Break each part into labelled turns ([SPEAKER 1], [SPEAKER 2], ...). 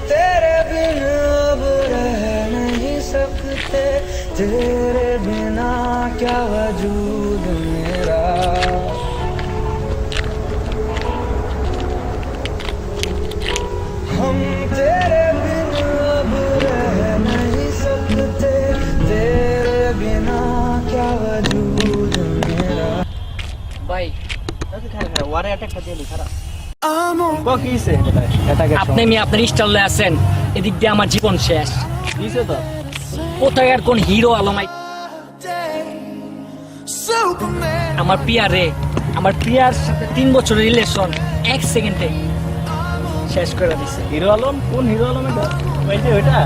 [SPEAKER 1] तेरे बिन अब रह नहीं सकते, तेरे बिना क्या वजूद मेरा। हम तेरे बिन अब रह नहीं सकते, तेरे बिना क्या वजूद मेरा।
[SPEAKER 2] ভাই
[SPEAKER 3] ওয়ারে অ্যাটাকটা দিয়ে লিখারা
[SPEAKER 1] आमों
[SPEAKER 3] কি হইছে অ্যাটাকের
[SPEAKER 2] আপনি আপনার স্টাইলে আছেন, এদিক দিয়ে আমার জীবন শেষ।
[SPEAKER 3] দিছে তো
[SPEAKER 2] কোথায় আর কোন হিরো আলমাই
[SPEAKER 1] Superman,
[SPEAKER 2] আমার পিয়ারে, আমার পিয়ার সাথে 3 বছরের রিলেশন 1 সেকেন্ডে শেষ করে দিছে।
[SPEAKER 3] হিরো আলম? কোন হিরো আলম এটা? ওই যে ওইটা?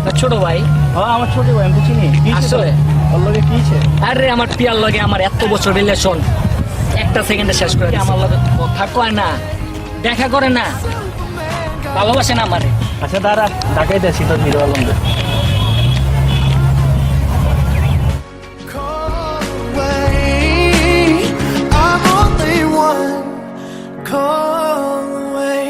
[SPEAKER 2] আর ছোট ভাই,
[SPEAKER 3] হ্যাঁ আমার ছোট ভাই, আমি চিনি। কি ছিল
[SPEAKER 2] আসলে?
[SPEAKER 3] ওর লগে কি ছিল?
[SPEAKER 2] আরে আমার পিয়ার লগে আমার এত বছর রিলেশন 1 সেকেন্ডে শেষ করে দিছে। আমার লগে কথা কয় না, দেখা করে না, ভালোবাসে না আমারে।
[SPEAKER 3] আচ্ছা দাঁড়া, ঢাকাই দেছি তো hero Alam.
[SPEAKER 1] call away. I'm only one call away.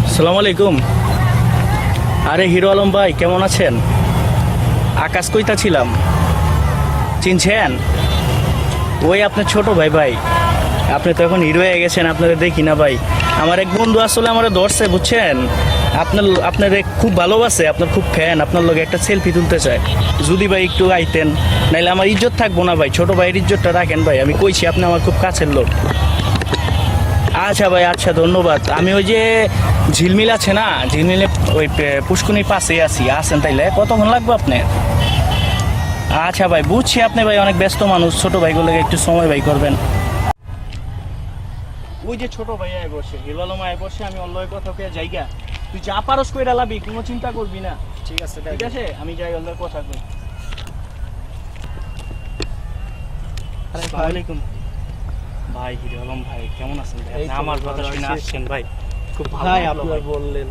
[SPEAKER 3] আসসালামু আলাইকুম। আরে হিরো আলম ভাই, কেমন আছেন? আকাশ কইতা ছিলাম, চিনছেন? ওই আপনার ছোট ভাই। ভাই আপনি তো এখন হিরো হয়ে গেছেন, আপনারা দেখি না ভাই। আমার এক বন্ধু আসলে আমার ধরছে, বুঝছেন? আপনার খুব ভালোবাসে, আপনার খুব ফ্যান, আপনার লগে একটা সেলফি তুলতে চায়। যদি ভাই একটু আইতেন, নাইলে আমার ইজ্জত থাকবো না ভাই। ছোট ভাইয়ের ইজ্জতটা রাখেন ভাই, আমি কইছি আপনি আমার খুব কাছের লোক। আচ্ছা ভাই, আচ্ছা ধন্যবাদ। আমি ওই যে ঝিলমিল আছে না, ঝিলমিলে ওই পুষ্কুনির পাশেই আসেন তাইলে কতক্ষণ লাগবে আপনার? আচ্ছা ভাই, বুঝছি আপনি ভাই অনেক ব্যস্ত মানুষ, ছোট ভাইগুলোকে একটু সময় ভাই করবেন। ওই যে ছোট ভাই আয় বসে, হিরো আলম আয় বসে, আমি অন্য কথা কে জায়গা, তুই যা পারস কইরা লাবি, কোনো চিন্তা করবি না।
[SPEAKER 2] ঠিক আছে,
[SPEAKER 3] ঠিক আছে, আমি যাই অন্য কথা কই। আসসালামু আলাইকুম ভাই। হিরো আলম ভাই কেমন আছেন ভাই? আপনি আমার কথা শুনে আসছেন ভাই, খুব ভালো
[SPEAKER 4] ভাই
[SPEAKER 3] লাগলো
[SPEAKER 4] আপনার
[SPEAKER 3] ভাই।
[SPEAKER 4] বললেন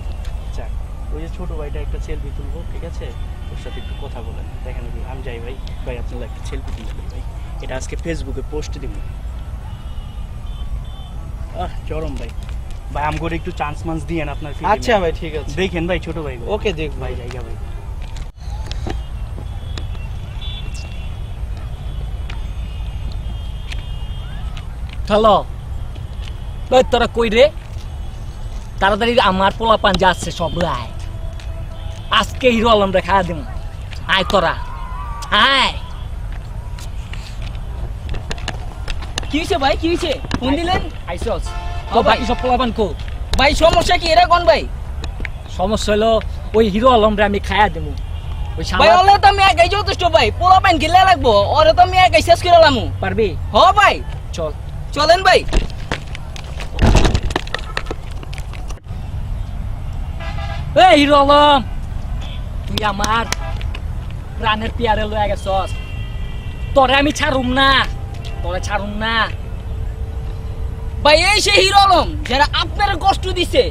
[SPEAKER 3] যাক, ওই যে ছোট ভাইটা একটা সেলফি তুলবো, ঠিক আছে? ওর সাথে একটু কথা বলেন, দেখেন কি আমি যাই ভাই। ভাই আপনার একটা সেলফি তুলতে ভাই, এটা আজকে ফেসবুকে পোস্ট দিব। চরম ভাই, ভাই আম করে একটু চান্স মান্স দিয়েন আপনার ফিল্মে।
[SPEAKER 4] আচ্ছা ভাই ঠিক আছে,
[SPEAKER 3] দেখেন ভাই ছোট ভাই।
[SPEAKER 4] ওকে দেখ
[SPEAKER 3] ভাই
[SPEAKER 4] ভাই।
[SPEAKER 3] জায়গা ভাই।
[SPEAKER 2] হ্যালো, ওই তোরা কই রে? তাড়াতাড়ি আমার পোলা পান যাচ্ছে সব আয়, আজকে হিরো আলম রে খাওয়া দিম। আয় তোরা আয়।
[SPEAKER 5] কি হয়েছে ভাই, কি হয়েছে? ফোন দিলেন?
[SPEAKER 2] আইসস তো
[SPEAKER 5] হ্যাঁ ভাই।
[SPEAKER 2] বাকি সব পোলা পান কো?
[SPEAKER 5] ভাই সমস্যা কি এরা কোন ভাই?
[SPEAKER 2] সমস্যা হলো ওই হিরো আলম রে আমি খাওয়া দিমু। ওই
[SPEAKER 5] ভাই
[SPEAKER 2] শালা
[SPEAKER 5] ওলে তো আমি একাই যথেষ্ট ভাই, পোলা পাইন গিলে লাগবো, ওরে তো আমি একাই শেষ করে লামু।
[SPEAKER 2] পারবি?
[SPEAKER 5] হ ভাই,
[SPEAKER 2] চল।
[SPEAKER 5] চলেন ভাই।
[SPEAKER 2] এই হিরো আলম, তুই আমার প্রাণের পিয়ারে লয়ে গেছস, তোরে আমি ছাড়ুম না, তোরে ছাড়ুম না।
[SPEAKER 5] ভাই এই সেই হিরো আলম যারা আপনার কষ্ট দিছে,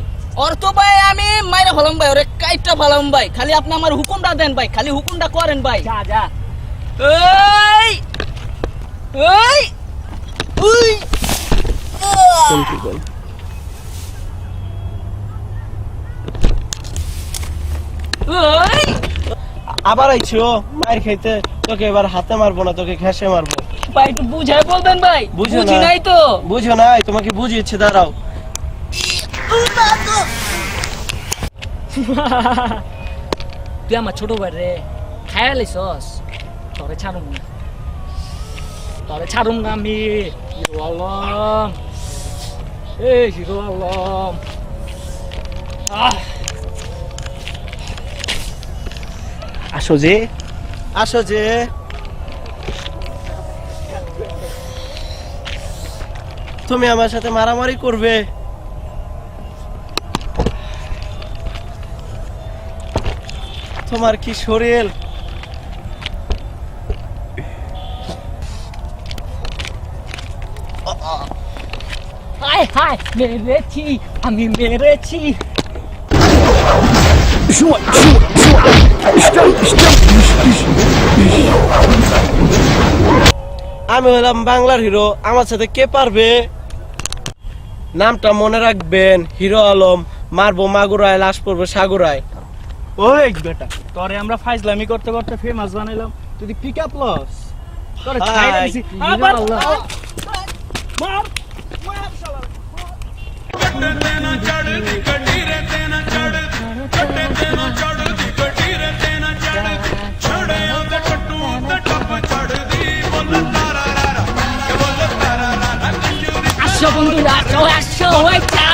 [SPEAKER 5] অর্থ ভাই আমি মাইরা ফেলাম ভাই, ওরে কাইটটা ফেলাম ভাই। খালি আপনি আমার হুকুমটা দেন ভাই, খালি হুকুমটা করেন ভাই।
[SPEAKER 2] যা যা।
[SPEAKER 5] এই এই উই
[SPEAKER 4] সেলফি বল।
[SPEAKER 5] এই
[SPEAKER 4] আবার আইছো মায়ের খাইতে, তোকে এবার হাতে মারবো না, তোকে ঘেঁষে মারবো।
[SPEAKER 5] ভাই একটু বুঝাই বলবেন ভাই,
[SPEAKER 4] বুঝো
[SPEAKER 5] বুঝি
[SPEAKER 4] না।
[SPEAKER 5] নাই তো।
[SPEAKER 4] বুঝো নাই, তোমাকে বুঝিয়েছে, দাঁড়াও।
[SPEAKER 2] তুই আমার ছোট ভাই রে খায়া লাইছস, তোরে ছাড়ুম না, তোরে ছাড়ুম না আমি। হিরো আলম, এই হিরো আলম।
[SPEAKER 3] আসো যে,
[SPEAKER 4] আসো যে। তুমি আমার সাথে মারামারি করবে? তোমার কি শরীর?
[SPEAKER 2] হায় হায়, মেরেছি আমি, মেরেছি।
[SPEAKER 1] Shua, shua, shua. Stop, stop.
[SPEAKER 4] আমি হলাম বাংলার হিরো, আমার সাথে কে পারবে? নামটা মনে রাখবেন, হিরো আলম। মারবো মাগুরায়, লাশ পড়বো সাগুরায়।
[SPEAKER 3] ওই বেটা, তোরে আমরা ফাইজলামি করতে করতে ফেমাস বানাইলাম, তুই পিক আপ লস। তোরে ছাইড়া দিছি। আবার মার মার শালা।
[SPEAKER 2] আসো বন্ধুরা, আসো আসো, ওই চা